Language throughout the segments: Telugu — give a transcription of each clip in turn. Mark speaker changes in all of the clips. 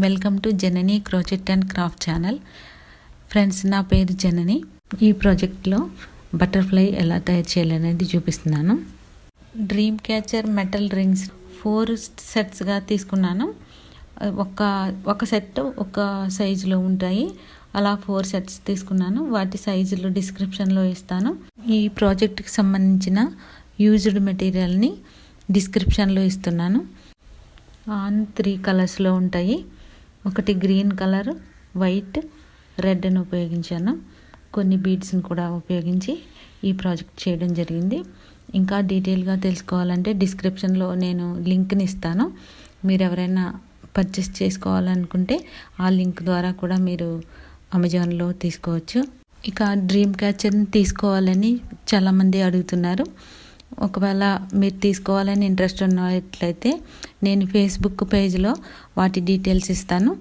Speaker 1: Welcome to Janani crochet and craft channel. Friends, నా పేరు జనని. ఈ ప్రాజెక్ట్లో బటర్ఫ్లై ఎలా తయారు చేయాలనేది చూపిస్తున్నాను. డ్రీమ్ క్యాచర్ మెటల్ రింగ్స్ 4 సెట్స్గా తీసుకున్నాను. ఒక సెట్ ఒక సైజులో ఉంటాయి. అలా 4 సెట్స్ తీసుకున్నాను. వాటి సైజులు డిస్క్రిప్షన్లో ఇస్తాను. ఈ ప్రాజెక్ట్కి సంబంధించిన యూజ్డ్ మెటీరియల్ని డిస్క్రిప్షన్లో ఇస్తున్నాను. 3 కలర్స్లో ఉంటాయి. ఒకటి గ్రీన్ కలర్, వైట్, రెడ్ని ఉపయోగించాను. కొన్ని బీడ్స్ని కూడా ఉపయోగించి ఈ ప్రాజెక్ట్ చేయడం జరిగింది. ఇంకా డీటెయిల్గా తెలుసుకోవాలంటే డిస్క్రిప్షన్లో నేను లింక్ని ఇస్తాను. మీరు ఎవరైనా పర్చేస్ చేసుకోవాలనుకుంటే ఆ లింక్ ద్వారా కూడా మీరు అమెజాన్లో తీసుకోవచ్చు. ఇక డ్రీమ్ క్యాచర్ని తీసుకోవాలని చాలామంది అడుగుతున్నారు. ఒకవేళ మీరు తీసుకోవాలని ఇంట్రెస్ట్ ఉన్నట్లయితే నేను ఫేస్బుక్ పేజ్లో వాటి డీటెయిల్స్ ఇస్తాను.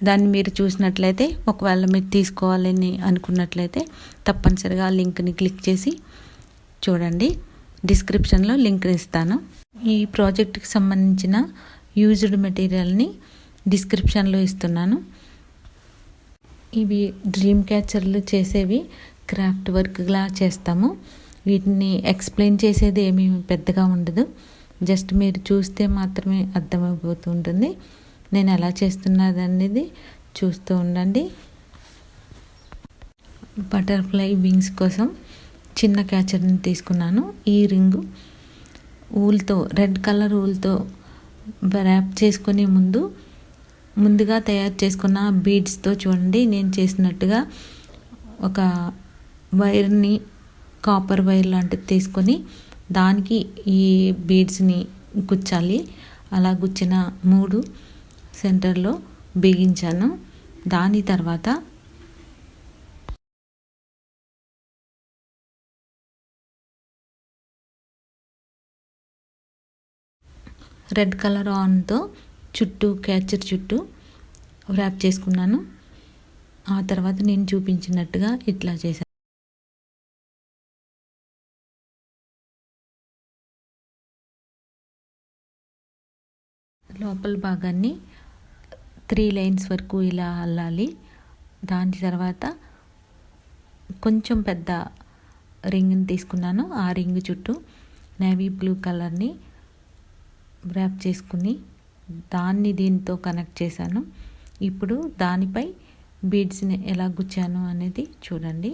Speaker 1: దాన్ని మీరు చూసినట్లయితే, ఒకవేళ మీరు తీసుకోవాలని అనుకున్నట్లయితే తప్పనిసరిగా ఆ లింక్ని క్లిక్ చేసి చూడండి. డిస్క్రిప్షన్లో లింక్ని ఇస్తాను. ఈ ప్రాజెక్ట్కి సంబంధించిన యూజ్డ్ మెటీరియల్ని డిస్క్రిప్షన్లో ఇస్తున్నాను. ఇవి డ్రీమ్ క్యాచర్లు చేసేవి క్రాఫ్ట్ వర్క్లా చేస్తాము. వీటిని ఎక్స్ప్లెయిన్ చేసేది ఏమీ పెద్దగా ఉండదు. జస్ట్ మీరు చూస్తే మాత్రమే అర్థమైపోతూ ఉంటుంది. నేను ఎలా చేస్తున్నది అనేది చూస్తూ ఉండండి. బటర్ఫ్లై వింగ్స్ కోసం చిన్న క్యాచర్ని తీసుకున్నాను. ఈ రింగు ఊల్తో, రెడ్ కలర్ ఊల్తో ర్యాప్ చేసుకునే ముందుగా తయారు చేసుకున్న బీడ్స్తో చూడండి, నేను చేసినట్టుగా ఒక వైర్ని, కాపర్ వైర్ లాంటిది తీసుకొని దానికి ఈ బీడ్స్ని గుచ్చాలి. అలా గుచ్చిన 3 సెంటర్లో బిగించాను. దాని తర్వాత రెడ్ కలర్ ఆన్తో క్యాచర్ చుట్టూ ర్యాప్ చేసుకున్నాను. ఆ తర్వాత నేను చూపించినట్టుగా ఇట్లా చేశాను. లోపల భాగాన్ని 3 లైన్స్ వరకు ఇలా అల్లాలి. దాని తర్వాత కొంచెం పెద్ద రింగ్ని తీసుకున్నాను. ఆ రింగ్ చుట్టూ నేవీ బ్లూ కలర్ని ర్యాప్ చేసుకుని దాన్ని దీంతో కనెక్ట్ చేశాను. ఇప్పుడు దానిపై బీడ్స్ని ఎలా గుచ్చాను అనేది చూడండి.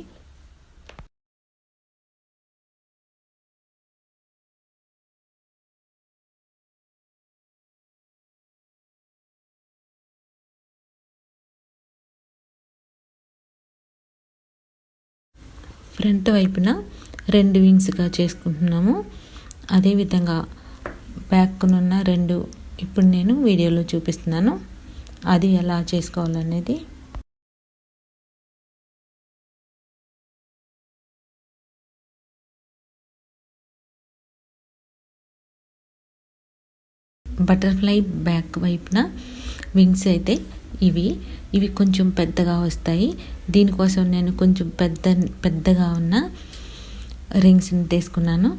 Speaker 1: ఫ్రంట్ వైపున 2 వింగ్స్గా చేసుకుంటున్నాము. అదేవిధంగా బ్యాక్నున్న 2 ఇప్పుడు నేను వీడియోలో చూపిస్తున్నాను. అది ఎలా చేసుకోవాలనేది. బటర్ఫ్లై బ్యాక్ వైపున వింగ్స్ అయితే ఇవి కొంచెం పెద్దగా వస్తాయి. దీనికోసం నేను కొంచెం పెద్దగా ఉన్న రింగ్స్ని తీసుకున్నాను.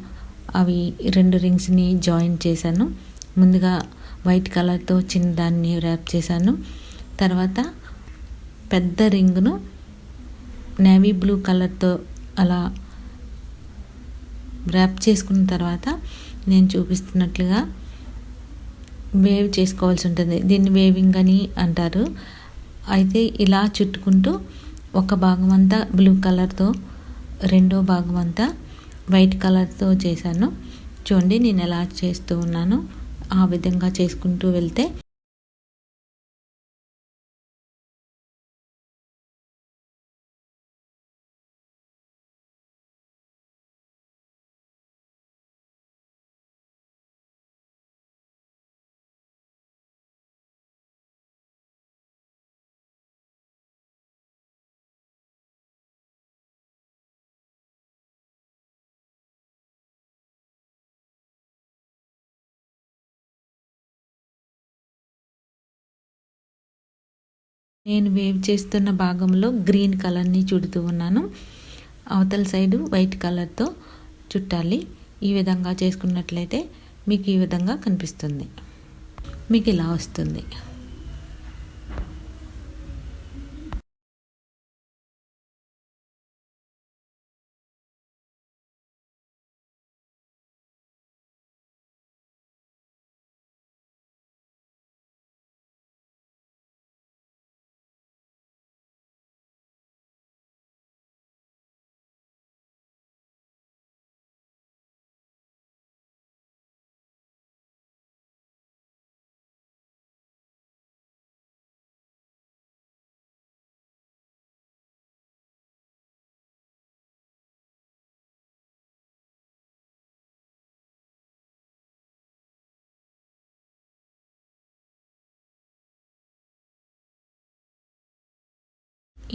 Speaker 1: అవి 2 రింగ్స్ని జాయిన్ చేశాను. ముందుగా వైట్ కలర్తో చిన్నదాన్ని ర్యాప్ చేశాను. తర్వాత పెద్ద రింగ్ను నేవీ బ్లూ కలర్తో అలా ర్యాప్ చేసుకున్న తర్వాత నేను చూపిస్తున్నట్లుగా వేవ్ చేసుకోవాల్సి ఉంటుంది. దీన్ని వేవింగ్ అని అంటారు. అయితే ఇలా చుట్టుకుంటూ ఒక భాగం అంతా బ్లూ కలర్తో, రెండో భాగం అంతా వైట్ కలర్తో చేశాను. చూడండి నేను ఎలా చేస్తూ ఉన్నాను. ఆ విధంగా చేసుకుంటూ వెళ్తే నేను వేవ్ చేస్తున్న భాగంలో గ్రీన్ కలర్ని చుడుతూ ఉన్నాను. అవతల సైడు వైట్ కలర్తో చుట్టాలి. ఈ విధంగా చేసుకున్నట్లయితే మీకు ఈ విధంగా కనిపిస్తుంది. మీకు ఇలా వస్తుంది.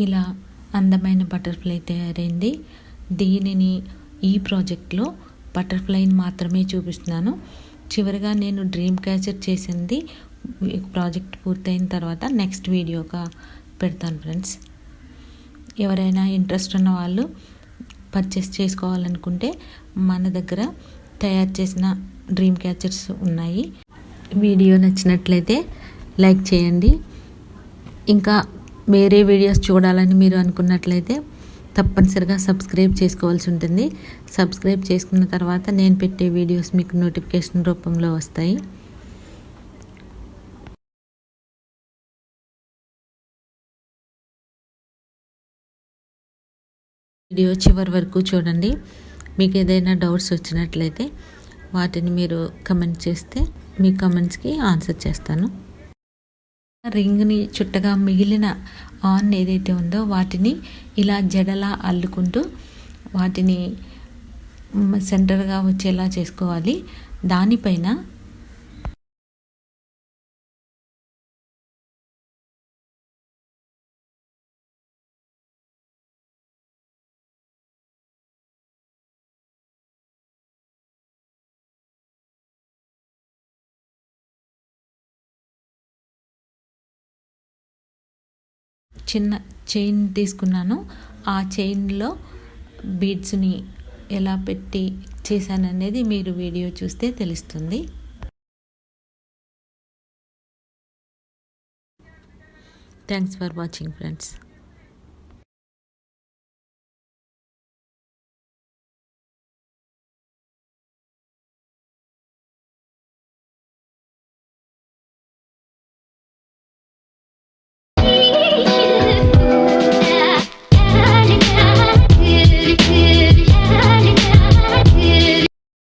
Speaker 1: ఇలా అందమైన బటర్ఫ్లై తయారైంది. దీనిని ఈ ప్రాజెక్ట్లో బటర్ఫ్లైని మాత్రమే చూపిస్తున్నాను. చివరిగా నేను డ్రీమ్ క్యాచర్ చేసింది ప్రాజెక్ట్ పూర్తయిన తర్వాత నెక్స్ట్ వీడియోగా పెడతాను ఫ్రెండ్స్. ఎవరైనా ఇంట్రెస్ట్ ఉన్న వాళ్ళు పర్చేస్ చేసుకోవాలనుకుంటే మన దగ్గర తయారు చేసిన డ్రీమ్ క్యాచర్స్ ఉన్నాయి. వీడియో నచ్చినట్లయితే లైక్ చేయండి. ఇంకా వేరే వీడియోస్ చూడాలని మీరు అనుకున్నట్లయితే తప్పనిసరిగా సబ్స్క్రైబ్ చేసుకోవాల్సి ఉంటుంది. సబ్స్క్రైబ్ చేసుకున్న తర్వాత నేను పెట్టే వీడియోస్ మీకు నోటిఫికేషన్ రూపంలో వస్తాయి. వీడియో చివరి వరకు చూడండి. మీకు ఏదైనా డౌట్స్ వచ్చినట్లయితే వాటిని మీరు కమెంట్ చేస్తే మీ కమెంట్స్కి ఆన్సర్ చేస్తాను. రింగ్ని చుట్టగా మిగిలిన ఆన్ ఏదైతే ఉందో వాటిని ఇలా జడలా అల్లుకుంటూ వాటిని సెంటర్గా వచ్చేలా చేసుకోవాలి. దానిపైన చిన్న చైన్ తీసుకున్నాను. ఆ చైన్లో బీడ్స్ని ఎలా పెట్టి చేశాననేది మీరు వీడియో చూస్తే తెలుస్తుంది. Thanks for watching friends.